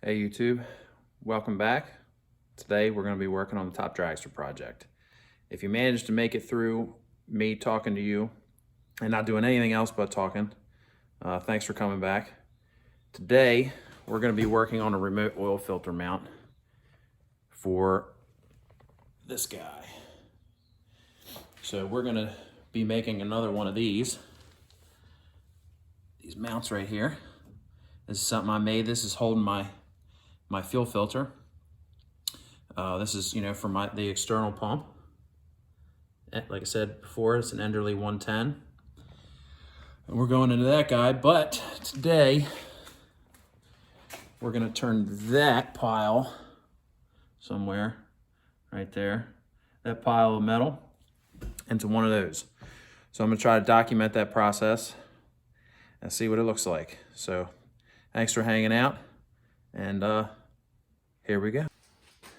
Hey YouTube, welcome back. Today we're going to be working on the top dragster project. If you managed to make it through me talking to you and not doing anything else but talking, thanks for coming back. Today we're going to be working on a remote oil filter mount for this guy. So we're going to be making another one of these mounts right here. This is something I made. This is holding my fuel filter. This is, for the external pump. Like I said before, it's an Enderley 110. And we're going into that guy, but today we're gonna turn that pile somewhere, right there, that pile of metal into one of those. So I'm gonna try to document that process and see what it looks like. So thanks for hanging out, and here we go.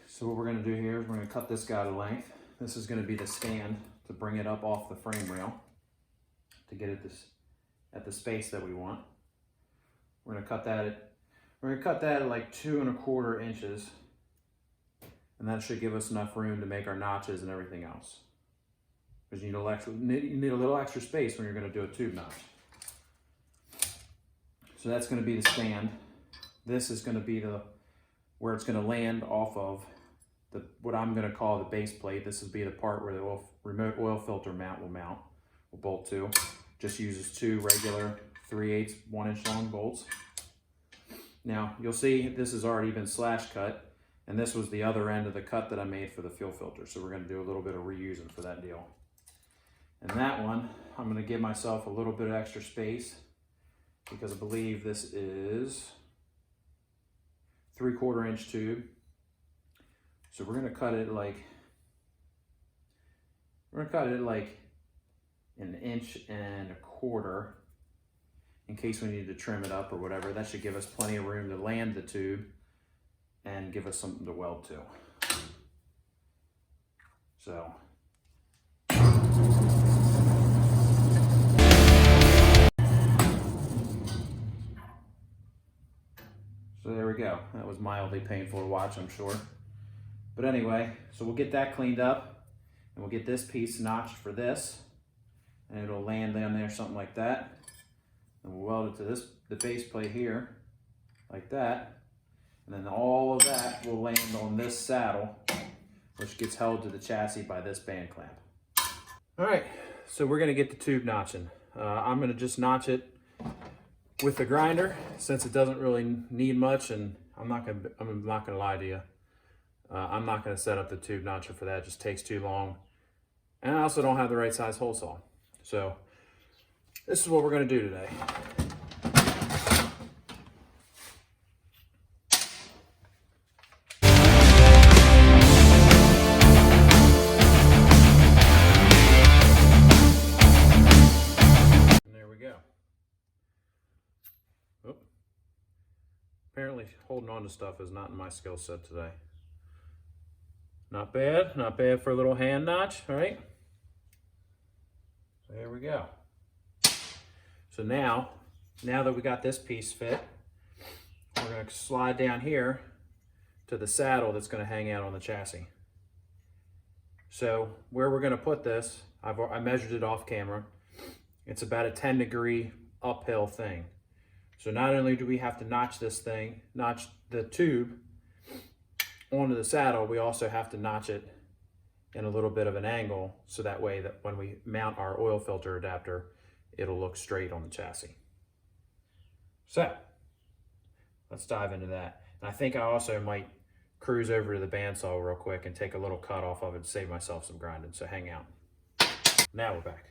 So what we're gonna do here is we're gonna cut this guy to length. This is gonna be the stand to bring it up off the frame rail to get it at the space that we want. We're gonna cut that at like 2 1/4 inches, and that should give us enough room to make our notches and everything else. Because you need a little extra space when you're gonna do a tube notch. So that's gonna be the stand. This is gonna be where it's going to land off of what I'm going to call the base plate. This will be the part where the remote oil filter mount will bolt to. Just uses 2 regular 3/8 1-inch long bolts. Now you'll see this has already been slash cut, and this was the other end of the cut that I made for the fuel filter. So we're going to do a little bit of reusing for that deal. And that one, I'm going to give myself a little bit of extra space because I believe this is 3/4 inch tube. So we're gonna cut it like 1.25 inches in case we need to trim it up or whatever. That should give us plenty of room to land the tube and give us something to weld to. So there we go. That was mildly painful to watch, I'm sure. But anyway, so we'll get that cleaned up, and we'll get this piece notched for this, and it'll land down there something like that. And we'll weld it to the base plate here, like that. And then all of that will land on this saddle, which gets held to the chassis by this band clamp. All right, so we're gonna get the tube notching. I'm gonna just notch it with the grinder, since it doesn't really need much, and I'm not gonna lie to you. I'm not gonna set up the tube notcher for that. It just takes too long. And I also don't have the right size hole saw. So this is what we're gonna do today. And there we go. Apparently holding on to stuff is not in my skill set today. Not bad for a little hand notch, right? There we go. So now that we got this piece fit, we're gonna slide down here to the saddle that's gonna hang out on the chassis. So where we're gonna put this, I measured it off camera. It's about a 10-degree uphill thing. So not only do we have to notch the tube onto the saddle, we also have to notch it in a little bit of an angle, so that way that when we mount our oil filter adapter, it'll look straight on the chassis. So let's dive into that. And I think I also might cruise over to the bandsaw real quick and take a little cut off of it to save myself some grinding, so hang out. Now we're back.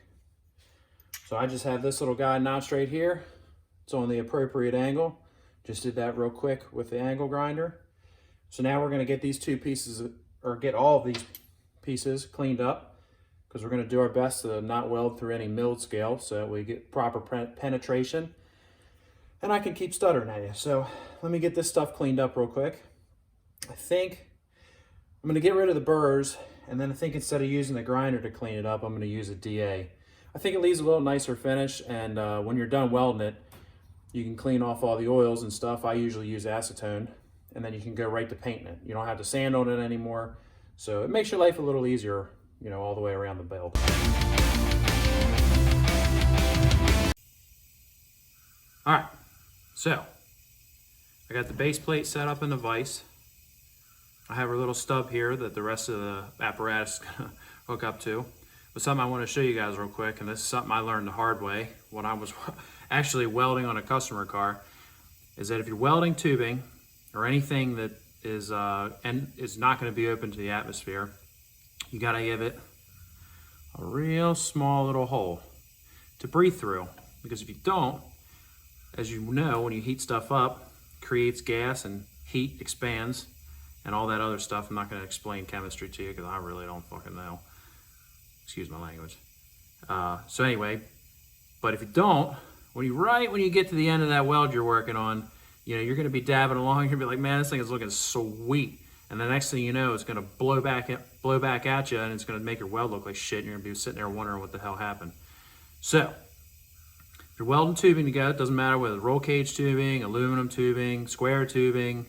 So I just have this little guy notched right here. It's on the appropriate angle. Just did that real quick with the angle grinder. So now we're gonna get these two pieces, or get all of these pieces cleaned up, because we're gonna do our best to not weld through any milled scale so that we get proper penetration. And I can keep stuttering at you. So let me get this stuff cleaned up real quick. I think I'm gonna get rid of the burrs, and then I think instead of using the grinder to clean it up, I'm gonna use a DA. I think it leaves a little nicer finish, and when you're done welding it, you can clean off all the oils and stuff. I usually use acetone, and then you can go right to painting it. You don't have to sand on it anymore. So it makes your life a little easier, you know, all the way around the build. All right, so I got the base plate set up in the vise. I have a little stub here that the rest of the apparatus is gonna hook up to. But something I want to show you guys real quick, and this is something I learned the hard way when I was actually welding on a customer car, is that if you're welding tubing or anything that is and is not going to be open to the atmosphere, you got to give it a real small little hole to breathe through. Because if you don't, as you know, when you heat stuff up, it creates gas and heat expands and all that other stuff. I'm not going to explain chemistry to you because I really don't fucking know. Excuse my language. So anyway, but if you don't, when you get to the end of that weld you're working on, you know, you're going to be dabbing along. You're going to be like, man, this thing is looking sweet. And the next thing you know, it's going to blow back at you, and it's going to make your weld look like shit. And you're going to be sitting there wondering what the hell happened. So if you're welding tubing together, it doesn't matter whether roll cage tubing, aluminum tubing, square tubing,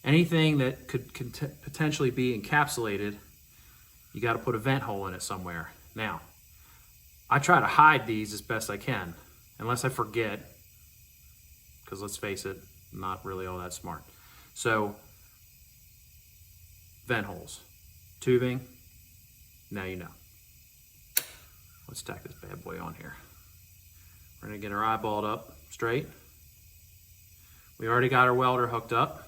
anything that could potentially be encapsulated, you got to put a vent hole in it somewhere. Now, I try to hide these as best I can, unless I forget, because let's face it, I'm not really all that smart. So, vent holes, tubing, now you know. Let's tack this bad boy on here. We're gonna get our eyeballed up straight. We already got our welder hooked up.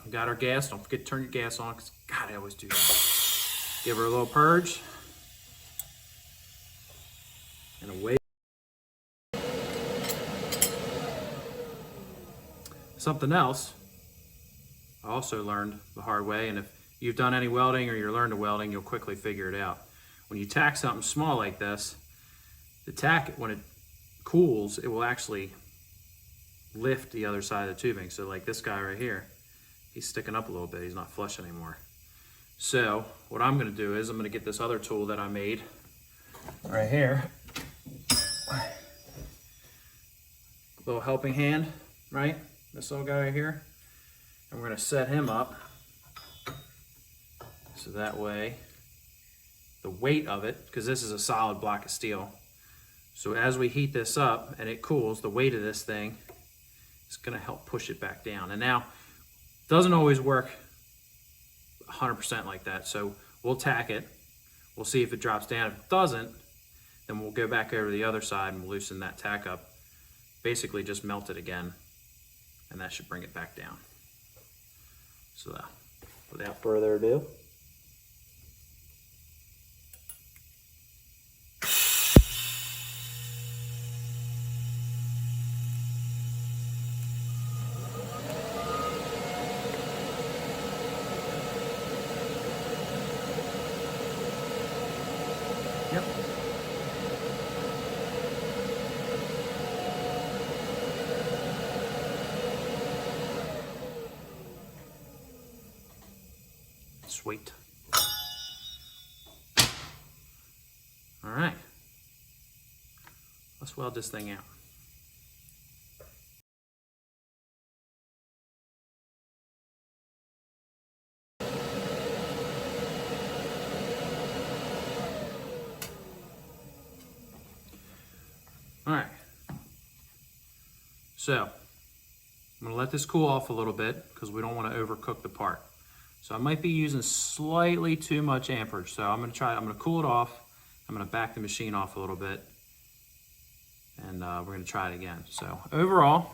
We got our gas. Don't forget to turn your gas on, because God, I always do that. Give her a little purge. And away. Something else I also learned the hard way, and if you've done any welding or you're learned to welding, you'll quickly figure it out. When you tack something small like this, the tack, when it cools, it will actually lift the other side of the tubing. So like this guy right here, he's sticking up a little bit. He's not flush anymore. So what I'm going to do is I'm going to get this other tool that I made right here. Little helping hand, right? This little guy right here. And we're going to set him up so that way the weight of it, because this is a solid block of steel, so as we heat this up and it cools, the weight of this thing is going to help push it back down. And now, it doesn't always work 100% like that, so we'll tack it. We'll see if it drops down. If it doesn't, then we'll go back over to the other side and loosen that tack up. Basically just melt it again, and that should bring it back down. So without further ado, yep. Sweet. All right. Let's weld this thing out. All right. So, I'm going to let this cool off a little bit because we don't want to overcook the part. So I might be using slightly too much amperage. So I'm going to cool it off. I'm going to back the machine off a little bit. And we're going to try it again. So overall,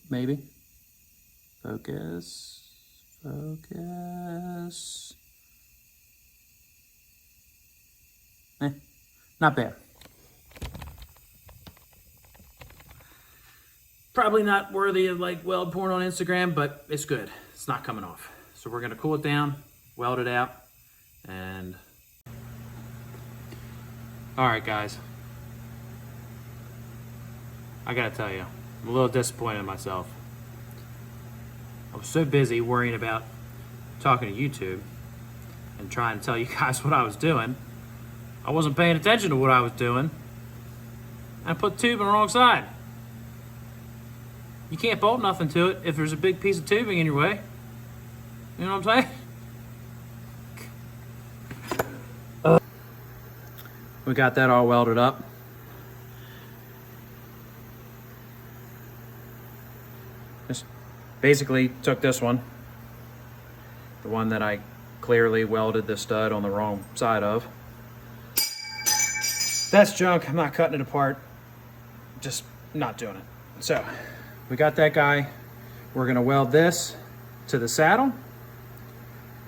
maybe, focus, not bad. Probably not worthy of like weld porn on Instagram, but it's good. It's not coming off. So we're gonna cool it down, weld it out, and all right, guys. I gotta tell you, I'm a little disappointed in myself. I was so busy worrying about talking to YouTube and trying to tell you guys what I was doing. I wasn't paying attention to what I was doing. I put the tube on the wrong side. You can't bolt nothing to it if there's a big piece of tubing in your way. You know what I'm saying? We got that all welded up. Just basically took this one, the one that I clearly welded the stud on the wrong side of. That's junk. I'm not cutting it apart. Just not doing it. So we got that guy. We're gonna weld this to the saddle,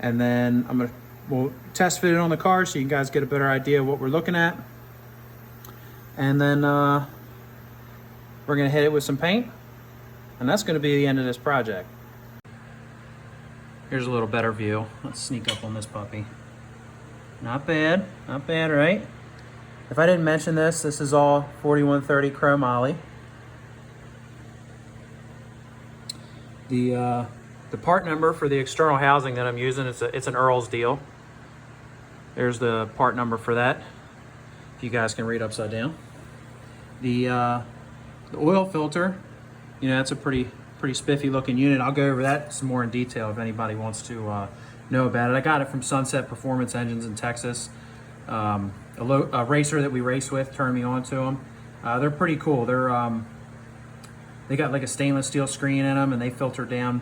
and then we'll test fit it on the car so you guys get a better idea of what we're looking at. And then we're gonna hit it with some paint, and that's gonna be the end of this project. Here's a little better view. Let's sneak up on this puppy. Not bad, right? If I didn't mention this, this is all 4130 chrome moly. The part number for the external housing that I'm using, it's an Earl's deal. There's the part number for that, if you guys can read upside down. The oil filter, you know, that's a pretty spiffy looking unit. I'll go over that some more in detail if anybody wants to know about it. I got it from Sunset Performance Engines in Texas. A racer that we race with turned me on to them. They're pretty cool. They got like a stainless steel screen in them, and they filter down,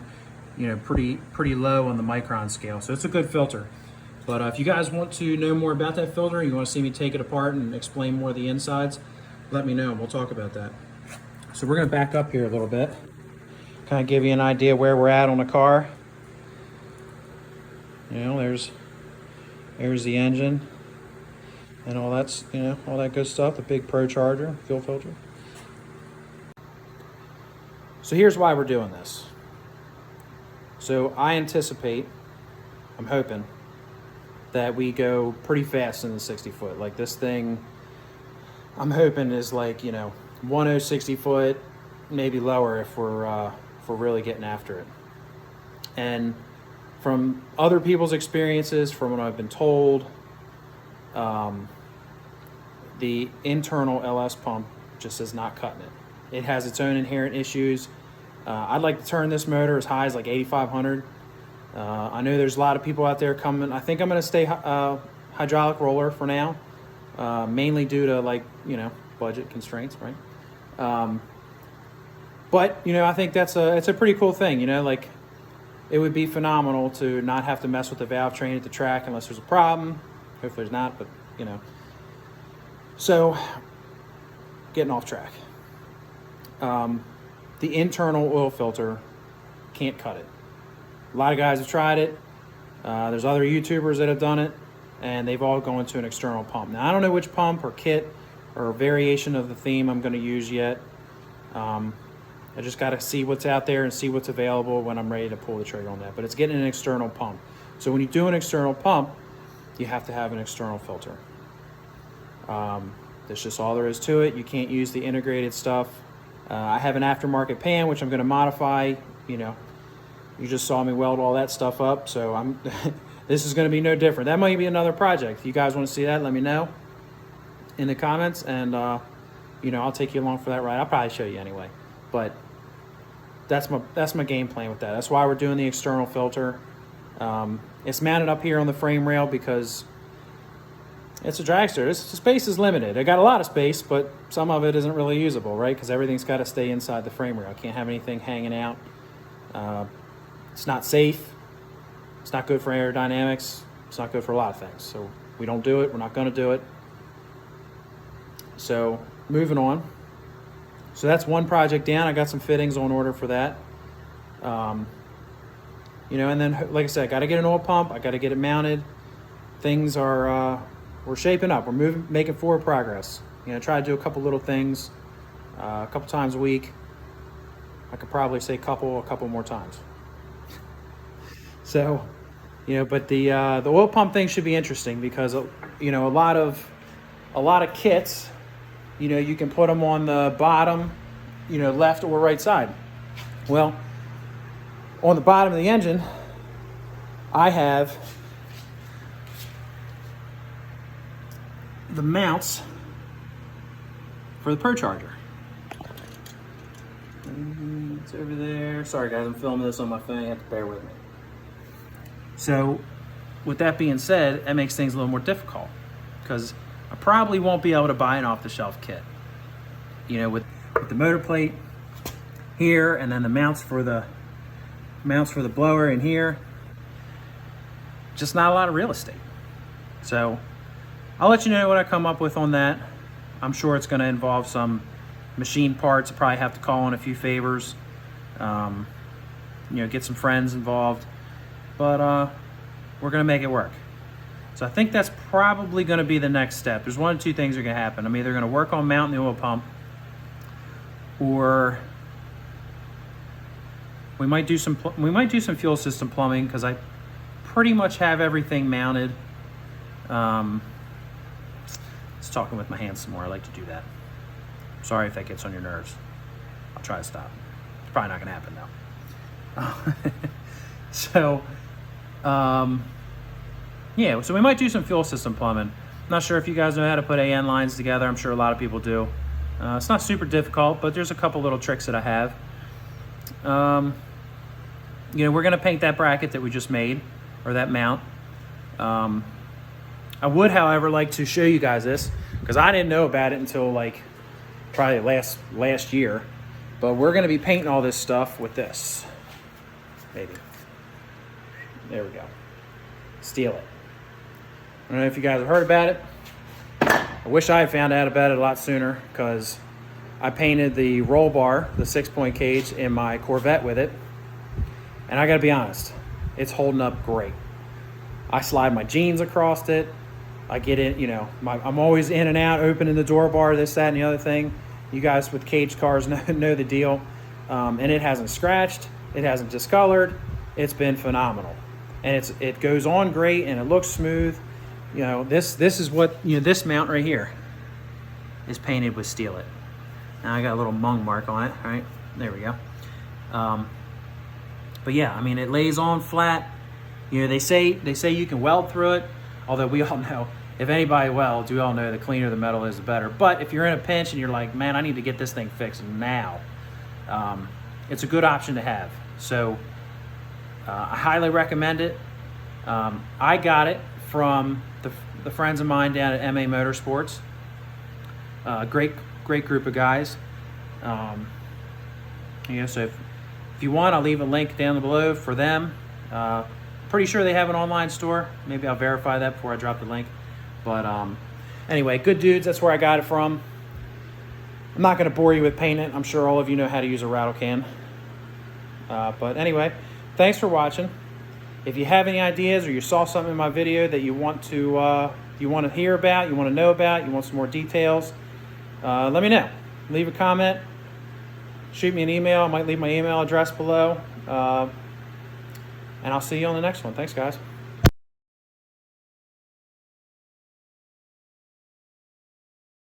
you know, pretty low on the micron scale. So it's a good filter. But if you guys want to know more about that filter, you want to see me take it apart and explain more of the insides, let me know. We'll talk about that. So we're going to back up here a little bit, kind of give you an idea where we're at on the car. You know, there's the engine and all that's, you know, all that good stuff. The big Pro Charger, fuel filter. So here's why we're doing this. So I anticipate, I'm hoping, that we go pretty fast in the 60 foot. Like this thing, I'm hoping is like, you know, 1060 foot, maybe lower if we're really getting after it. And from other people's experiences, from what I've been told, the internal LS pump just is not cutting it. It has its own inherent issues. I'd like to turn this motor as high as like 8,500. I know there's a lot of people out there coming. I think I'm going to stay hydraulic roller for now, mainly due to, like, you know, budget constraints, right? But, you know, I think it's a pretty cool thing, you know, like it would be phenomenal to not have to mess with the valve train at the track unless there's a problem. Hopefully there's not, but, you know. So, getting off track. The internal oil filter can't cut it. A lot of guys have tried it. There's other YouTubers that have done it, and they've all gone to an external pump. Now, I don't know which pump or kit or variation of the theme I'm going to use yet. I just got to see what's out there and see what's available when I'm ready to pull the trigger on that. But it's getting an external pump. So when you do an external pump, you have to have an external filter. That's just all there is to it. You can't use the integrated stuff. I have an aftermarket pan, which I'm going to modify. You know, you just saw me weld all that stuff up, so this is going to be no different. That might be another project. If you guys want to see that, let me know in the comments, and you know, I'll take you along for that ride. I'll probably show you anyway, but that's my game plan with that. That's why we're doing the external filter. It's mounted up here on the frame rail because it's a dragster. The space is limited. I got a lot of space, but some of it isn't really usable, right? Because everything's got to stay inside the frame rail. I can't have anything hanging out. It's not safe. It's not good for aerodynamics. It's not good for a lot of things. So we don't do it. We're not going to do it. So moving on. So that's one project down. I got some fittings on order for that. You know, and then, like I said, I got to get an oil pump. I got to get it mounted. Things are, we're shaping up. We're making forward progress. You know, try to do a couple little things, a couple times a week. I could probably say a couple more times. So, you know, but the oil pump thing should be interesting because, you know, a lot of kits, you know, you can put them on the bottom, you know, left or right side. Well, on the bottom of the engine, I have the mounts for the Pro Charger. It's over there. Sorry guys, I'm filming this on my phone. You have to bear with me. So with that being said, that makes things a little more difficult because I probably won't be able to buy an off-the-shelf kit. You know, with the motor plate here and then the mounts for the blower in here, just not a lot of real estate. So I'll let you know what I come up with on that. I'm sure it's going to involve some machine parts. I probably have to call in a few favors, you know, get some friends involved, but we're going to make it work. So I think that's probably going to be the next step. There's one of two things that are going to happen. I'm either going to work on mounting the oil pump, or we might do some fuel system plumbing, because I pretty much have everything mounted. Just talking with my hands some more. I like to do that. Sorry if that gets on your nerves. I'll try to stop. It's probably not going to happen though. So, yeah, so we might do some fuel system plumbing. I'm not sure if you guys know how to put AN lines together. I'm sure a lot of people do. It's not super difficult, but there's a couple little tricks that I have. You know, we're going to paint that bracket that we just made, or that mount. I would, however, like to show you guys this, because I didn't know about it until like probably last year. But we're going to be painting all this stuff with this. Maybe. There we go. Steal it. I don't know if you guys have heard about it. I wish I had found out about it a lot sooner, because I painted the roll bar, the 6-point cage, in my Corvette with it. And I gotta be honest, it's holding up great. I slide my jeans across it. I get in, you know, I'm always in and out, opening the door bar, this, that, and the other thing. You guys with cage cars know the deal. And it hasn't scratched. It hasn't discolored. It's been phenomenal. And it goes on great, and it looks smooth. You know, this is what, you know, this mount right here is painted with Steal It. Now I got a little mung mark on it, right? There we go. But yeah, I mean, it lays on flat. You know, they say you can weld through it, although we all know, if anybody welds, we all know the cleaner the metal is, the better. But if you're in a pinch and you're like, man, I need to get this thing fixed now, it's a good option to have. So I highly recommend it. I got it from the friends of mine down at MA-Motorsports. Great group of guys. You know, so if you want, I'll leave a link down below for them. Pretty sure they have an online store. Maybe I'll verify that before I drop the link. But anyway, good dudes. That's where I got it from. I'm not going to bore you with painting it. I'm sure all of you know how to use a rattle can. But anyway, thanks for watching. If you have any ideas, or you saw something in my video that you want to hear about, you want to know about, you want some more details, let me know. Leave a comment. Shoot me an email. I might leave my email address below. And I'll see you on the next one. Thanks, guys.